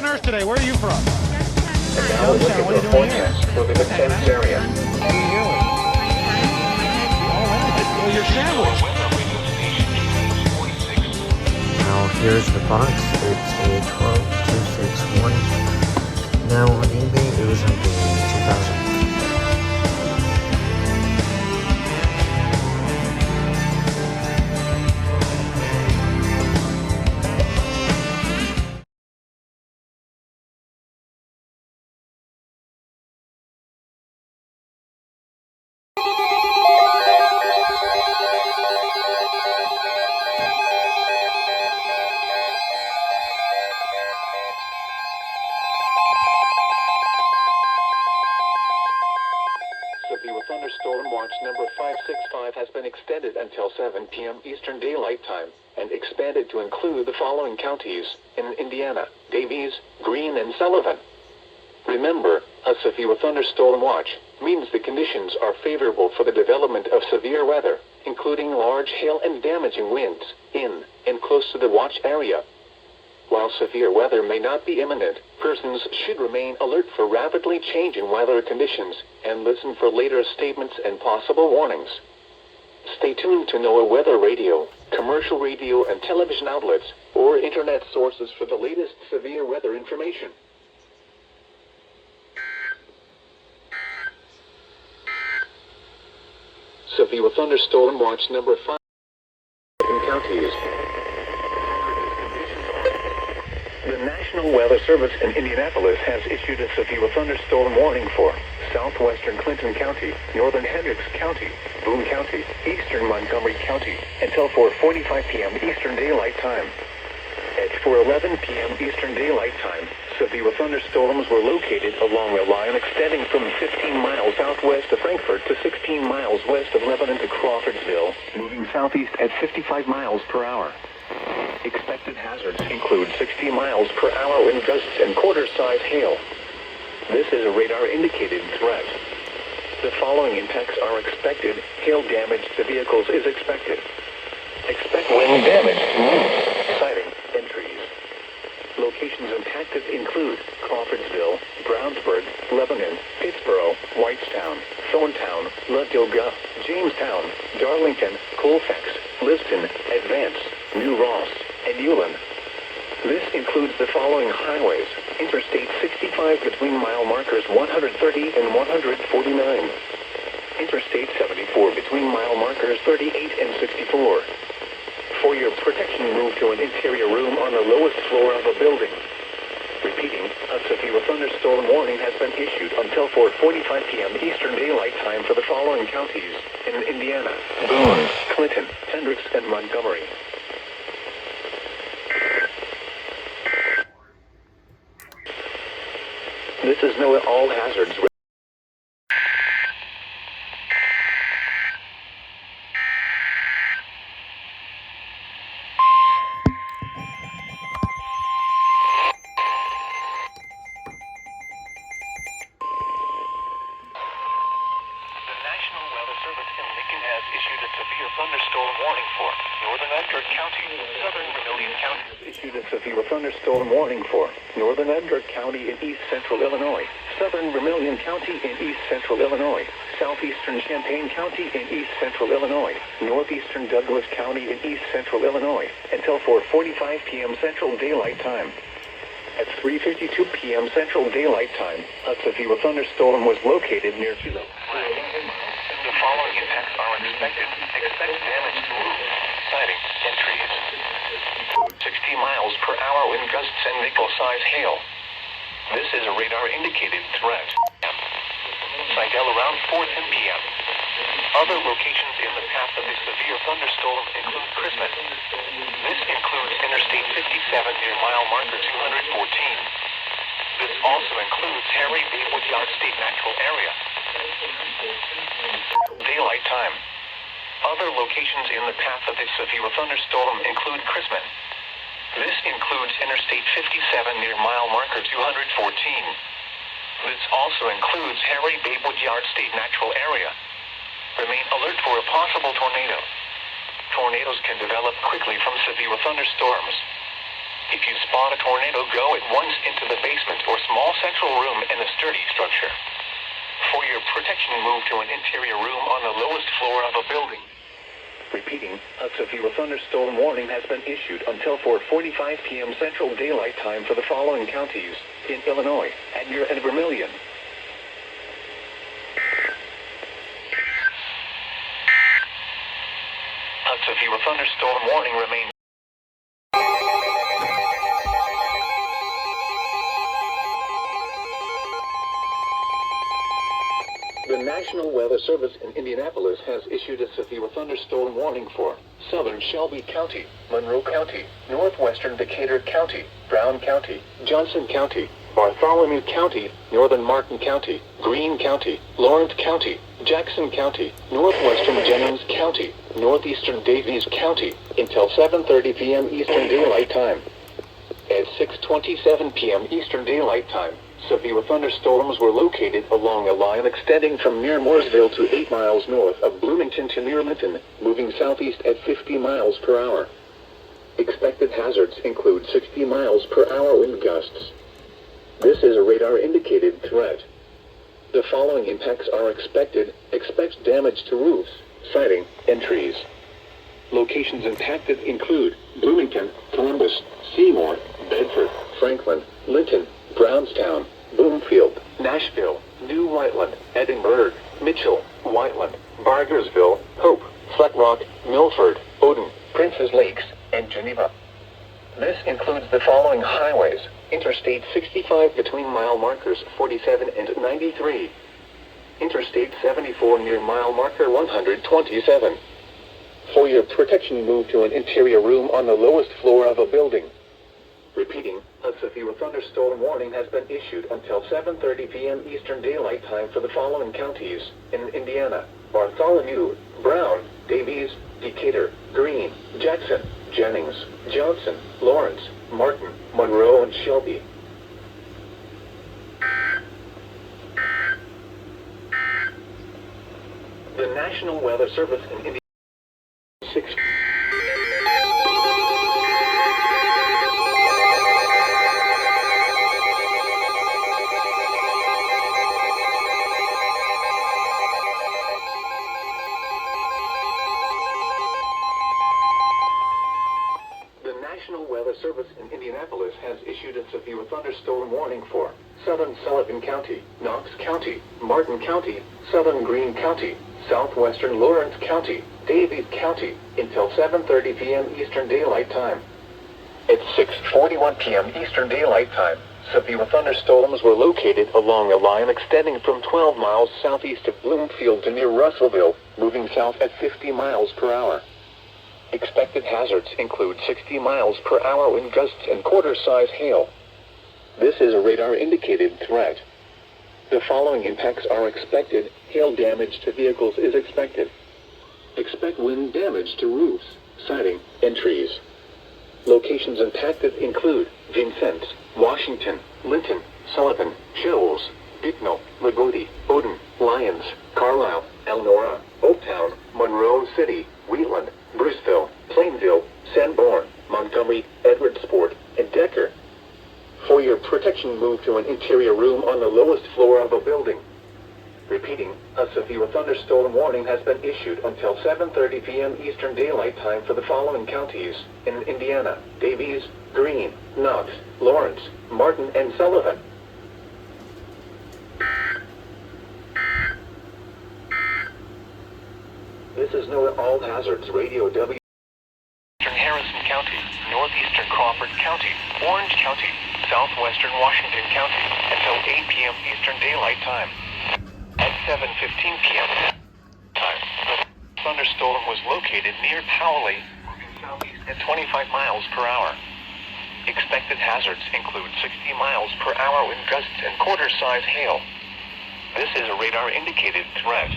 Earth today. Where are you from? And now we're looking for a forecast for the Defense area. Oh, you're sandwiched. Now here's the box. It's a 12261. Now on eBay it was in the 2000. Severe thunderstorm watch number 565 has been extended until 7 p.m. Eastern Daylight Time and expanded to include the following counties in Indiana: Davies, Greene, and Sullivan. Remember, a severe thunderstorm watch means the conditions are favorable for the development of severe weather, including large hail and damaging winds, in and close to the watch area. While severe weather may not be imminent, persons should remain alert for rapidly changing weather conditions and listen for later statements and possible warnings. Stay tuned to NOAA weather radio, commercial radio and television outlets, or internet sources for the latest severe weather information. Severe thunderstorm watch number 5 in counties. The National Weather Service in Indianapolis has issued a severe thunderstorm warning for southwestern Clinton County, northern Hendricks County, Boone County, eastern Montgomery County, until 4:45 p.m. Eastern Daylight Time. At 4:11 p.m. Eastern Daylight Time, severe thunderstorms were located along a line extending from 15 miles southwest of Frankfort to 16 miles west of Lebanon to Crawfordsville, moving southeast at 55 miles per hour. Expected hazards include 60 miles per hour wind gusts and quarter-size hail. This is a radar-indicated threat. The following impacts are expected. Hail damage to vehicles is expected. Expect wind damage to roofs, siding, and trees. Locations impacted include Crawfordsville, Brownsburg, Lebanon, Pittsboro, Whitestown, Thorntown, Ladoga, Jamestown, Darlington, Colfax, Liston, Advance, New Ross, and Ulen. This includes the following highways: Interstate 65 between mile markers 130 and 149. Interstate 74 between mile markers 38 and 64. For your protection, move to an interior room on the lowest floor of a building. Repeating, a severe thunderstorm warning has been issued until 4:45 p.m. Eastern Daylight Time for the following counties in Indiana: Boone, Clinton, Hendricks, and Montgomery. This is NOAA All Hazards. Thunderstorm warning for northern Edgar County, southern Vermilion County. Issued a severe thunderstorm warning for northern Edgar County in east central Illinois, southern Vermilion County in east central Illinois, southeastern Champaign County in east central Illinois, northeastern Douglas County in east central Illinois, until 4:45 p.m. Central Daylight Time. At 3:52 p.m. Central Daylight Time, a severe thunderstorm was located near Philo. The following impacts are expected. Expect damage to roofs, siding, and trees. 60 miles per hour wind gusts and nickel-size hail. This is a radar-indicated threat. Seidel around 4:10 p.m. Other locations in the path of this severe thunderstorm include Christmas. This includes Interstate 57 near mile marker 214. This also includes Harry B. Woodyard State Natural Area. Daylight time. Other locations in the path of this severe thunderstorm include Christmas. This includes Interstate 57 near mile marker 214. This also includes Harry B. Woodyard State Natural Area. Remain alert for a possible tornado. Tornadoes can develop quickly from severe thunderstorms. If you spot a tornado, go at once into the basement or small central room in a sturdy structure. For your protection, move to an interior room on the lowest floor of a building. Repeating, a severe thunderstorm warning has been issued until 4:45 p.m. Central Daylight Time for the following counties in Illinois, Edgar and Vermilion. A severe thunderstorm warning remains. The National Weather Service in Indianapolis has issued a severe thunderstorm warning for southern Shelby County, Monroe County, northwestern Decatur County, Brown County, Johnson County, Bartholomew County, northern Martin County, Greene County, Lawrence County, Jackson County, northwestern Jennings County, northeastern Daviess County, until 7:30 p.m. Eastern Daylight Time. At 6:27 p.m. Eastern Daylight Time, severe thunderstorms were located along a line extending from near Mooresville to 8 miles north of Bloomington to near Linton, moving southeast at 50 miles per hour. Expected hazards include 60 miles per hour wind gusts. This is a radar-indicated threat. The following impacts are expected. Expect damage to roofs, siding, and trees. Locations impacted include Bloomington, Columbus, Seymour, Bedford, Franklin, Linton, Brownstown, Bloomfield, Nashville, New Whiteland, Edinburgh, Mitchell, Whiteland, Bargersville, Hope, Flat Rock, Milford, Odin, Princes Lakes, and Geneva. This includes the following highways: Interstate 65 between mile markers 47 and 93. Interstate 74 near mile marker 127. For your protection, move to an interior room on the lowest floor of a building. Repeating, a severe thunderstorm warning has been issued until 7:30 p.m. Eastern Daylight Time for the following counties in Indiana: Bartholomew, Brown, Daviess, Decatur, Greene, Jackson, Jennings, Johnson, Lawrence, Martin, Monroe, and Shelby. The National Weather Service in Indiana. 6. The National Weather Service in Indianapolis has issued a severe thunderstorm warning for southern Sullivan County, Knox County, Martin County, southern Greene County, southwestern Lawrence County, Daviess County, until 7:30 p.m. Eastern Daylight Time. At 6:41 p.m. Eastern Daylight Time, severe thunderstorms were located along a line extending from 12 miles southeast of Bloomfield to near Russellville, moving south at 50 miles per hour. Expected hazards include 60 miles per hour wind gusts and quarter-size hail. This is a radar-indicated threat. The following impacts are expected. Hail damage to vehicles is expected. Expect wind damage to roofs, siding, and trees. Locations impacted include Vincennes, Washington, Linton, Sullivan, Shoals, Bicknell, Lagodi, Odin, Lyons, Carlisle, Elnora, Oaktown, Monroe City, Wheatland, Bruceville, Plainville, Sanborn, Montgomery, Edwardsport, and Decker. For your protection, move to an interior room on the lowest floor of a building. Repeating, a severe thunderstorm warning has been issued until 7:30 p.m. Eastern Daylight Time for the following counties in Indiana: Daviess, Greene, Knox, Lawrence, Martin, and Sullivan. This is NOAA All Hazards Radio W. Eastern Harrison County, northeastern Crawford County, Orange County, southwestern Washington County, until 8 p.m. Eastern Daylight Time. At 7:15 p.m. time, the thunderstorm was located near Powley, moving southeast at 25 miles per hour. Expected hazards include 60 miles per hour wind gusts and quarter-size hail. This is a radar-indicated threat.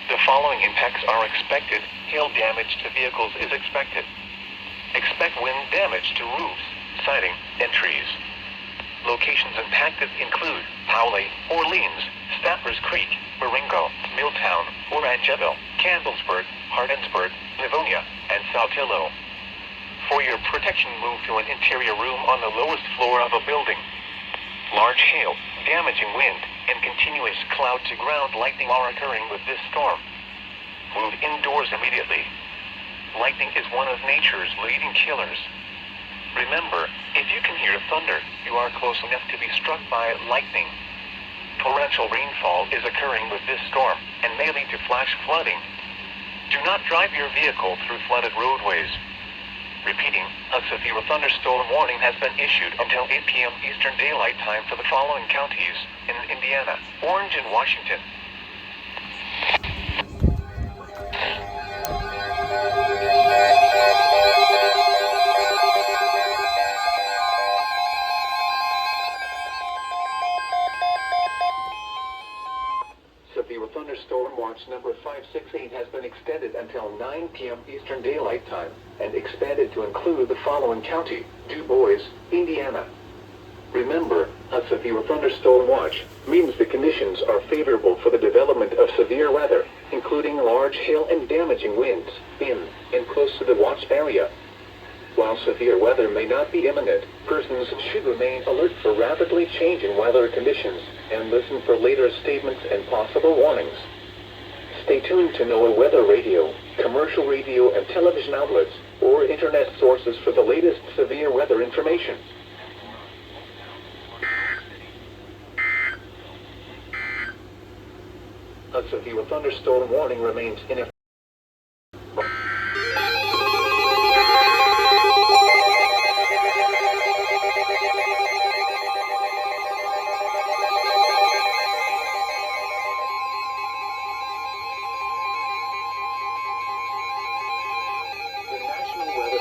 The following impacts are expected. Hail damage to vehicles is expected. Expect wind damage to roofs, siding, and trees. Locations impacted include Powley, Orleans, Staffers Creek, Marengo, Milltown, Orangeville, Campbellsburg, Hardinsburg, Livonia, and Saltillo. For your protection, move to an interior room on the lowest floor of a building. Large hail, damaging wind, and continuous cloud-to-ground lightning are occurring with this storm. Move indoors immediately. Lightning is one of nature's leading killers. Remember, if you can hear thunder, you are close enough to be struck by lightning. Torrential rainfall is occurring with this storm and may lead to flash flooding. Do not drive your vehicle through flooded roadways. Repeating, a severe thunderstorm warning has been issued until 8 p.m. Eastern Daylight Time for the following counties in Indiana, Orange, and Washington. Severe thunderstorm watch number 568 has been extended until 9 p.m. Eastern Daylight Time and expanded to include the following county, Du Bois, Indiana. Remember, a severe thunderstorm watch means the conditions are favorable for the development of severe weather, including large hail and damaging winds in and close to the watch area. While severe weather may not be imminent, persons should remain alert for rapidly changing weather conditions and listen for later statements and possible warnings. Stay tuned to NOAA weather radio, commercial radio and television outlets, or internet sources for the latest severe weather information. A severe thunderstorm warning remains in effect.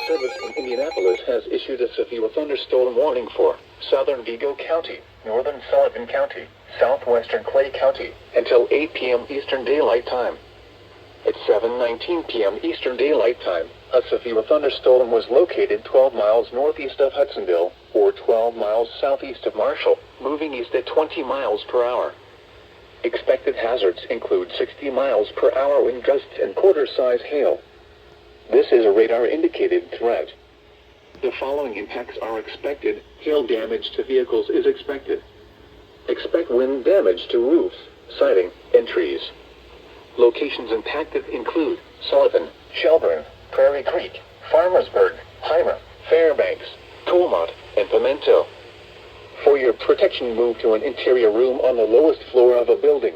Service in Indianapolis has issued a severe thunderstorm warning for southern Vigo County, northern Sullivan County, southwestern Clay County, until 8 p.m. Eastern Daylight Time. At 7:19 p.m. Eastern Daylight Time, a severe thunderstorm was located 12 miles northeast of Hudsonville, or 12 miles southeast of Marshall, moving east at 20 miles per hour. Expected hazards include 60 miles per hour wind gusts and quarter-size hail. This is a radar-indicated threat. The following impacts are expected. Hail damage to vehicles is expected. Expect wind damage to roofs, siding, and trees. Locations impacted include Sullivan, Shelburne, Prairie Creek, Farmersburg, Hymer, Fairbanks, Colmont, and Pimento. For your protection, move to an interior room on the lowest floor of a building.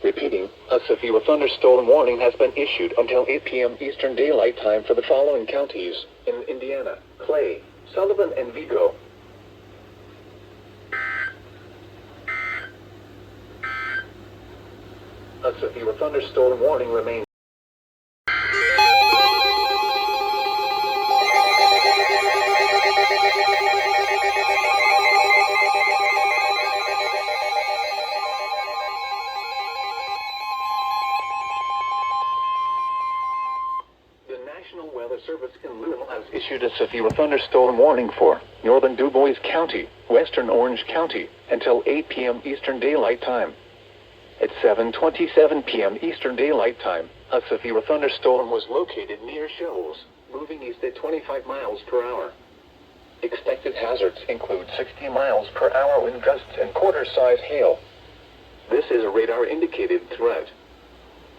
Repeating, a severe thunderstorm warning has been issued until 8 p.m. Eastern Daylight Time for the following counties in Indiana, Clay, Sullivan, and Vigo. A severe thunderstorm warning remains. National Weather Service in Louisville has issued a severe thunderstorm warning for northern Du Bois County, western Orange County, until 8 p.m. Eastern Daylight Time. At 7:27 p.m. Eastern Daylight Time, a severe thunderstorm was located near Shoals, moving east at 25 miles per hour. Expected hazards include 60 miles per hour wind gusts and quarter-size hail. This is a radar-indicated threat.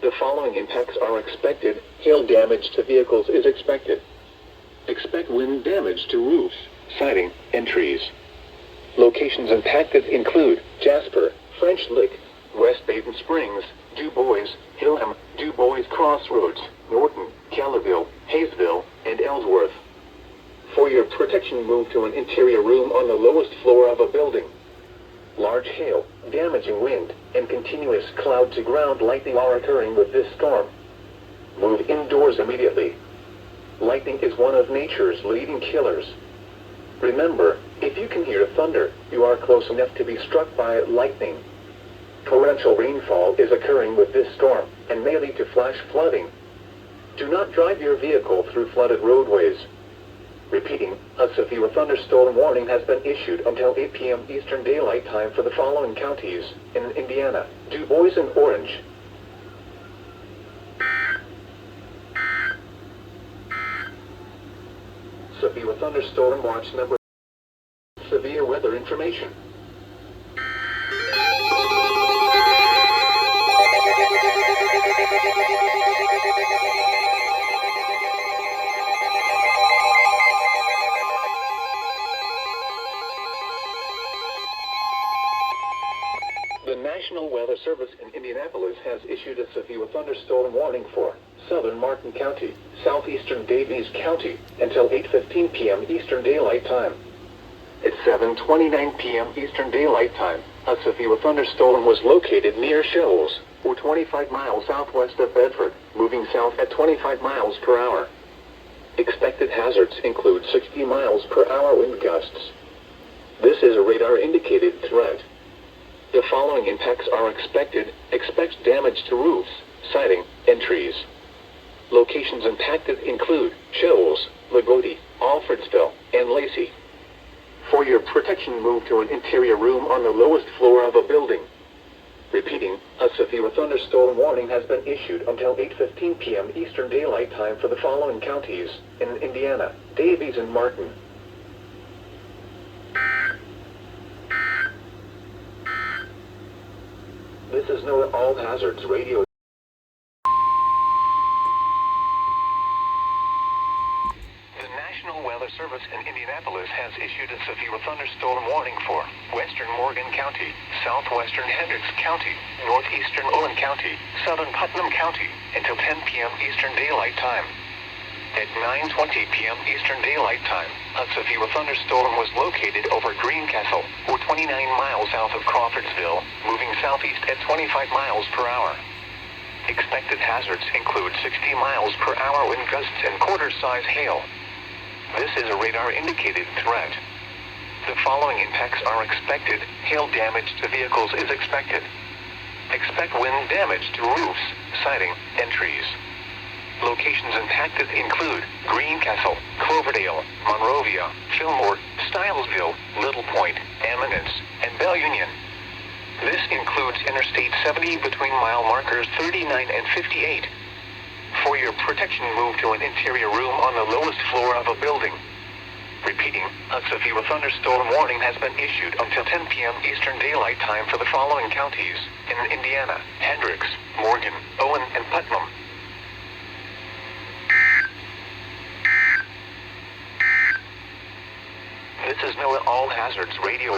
The following impacts are expected. Hail damage to vehicles is expected. Expect wind damage to roofs, siding, and trees. Locations impacted include Jasper, French Lick, West Baden Springs, Du Bois, Hillham, Du Bois Crossroads, Norton, Kellerville, Hayesville, and Ellsworth. For your protection, move to an interior room on the lowest floor of a building. Large hail, damaging wind, and continuous cloud-to-ground lightning are occurring with this storm. Move indoors immediately. Lightning is one of nature's leading killers. Remember, if you can hear thunder, you are close enough to be struck by lightning. Torrential rainfall is occurring with this storm and may lead to flash flooding. Do not drive your vehicle through flooded roadways. Repeating, a severe thunderstorm warning has been issued until 8 p.m. Eastern Daylight Time for the following counties in Indiana, Du Bois and Orange. thunderstorm watch number. Severe weather information. The National Weather Service in Indianapolis has issued a severe thunderstorm warning for southern Martin County, southeastern Davies County, until 8:15 p.m. Eastern Daylight Time. At 7:29 p.m. Eastern Daylight Time, a severe thunderstorm was located near Shoals, or 25 miles southwest of Bedford, moving south at 25 miles per hour. Expected hazards include 60 miles per hour wind gusts. This is a radar-indicated threat. The following impacts are expected. Expect damage to roofs, siding, and trees. Locations impacted include Shoals, Lagodi, Alfredsville, and Lacey. For your protection, move to an interior room on the lowest floor of a building. Repeating, a severe thunderstorm warning has been issued until 8:15 p.m. Eastern Daylight Time for the following counties in Indiana: Davies and Martin. This is NOAA All Hazards Radio. The National Weather Service in Indianapolis has issued a severe thunderstorm warning for western Morgan County, southwestern Hendricks County, northeastern Owen County, southern Putnam County, until 10 p.m. Eastern Daylight Time. At 9:20 p.m. Eastern Daylight Time, a severe thunderstorm was located over Greencastle, or 29 miles south of Crawfordsville, moving southeast at 25 miles per hour. Expected hazards include 60 miles per hour wind gusts and quarter-size hail. This is a radar-indicated threat. The following impacts are expected. Hail damage to vehicles is expected. Expect wind damage to roofs, siding, and trees. Locations impacted include Greencastle, Cloverdale, Monrovia, Fillmore, Stylesville, Little Point, Eminence, and Bell Union. This includes Interstate 70 between mile markers 39 and 58. For your protection, move to an interior room on the lowest floor of a building. Repeating, a severe thunderstorm warning has been issued until 10 p.m. Eastern Daylight Time for the following counties in Indiana: Hendricks, Morgan, Owen, and Putnam. This is NOAA All Hazards Radio.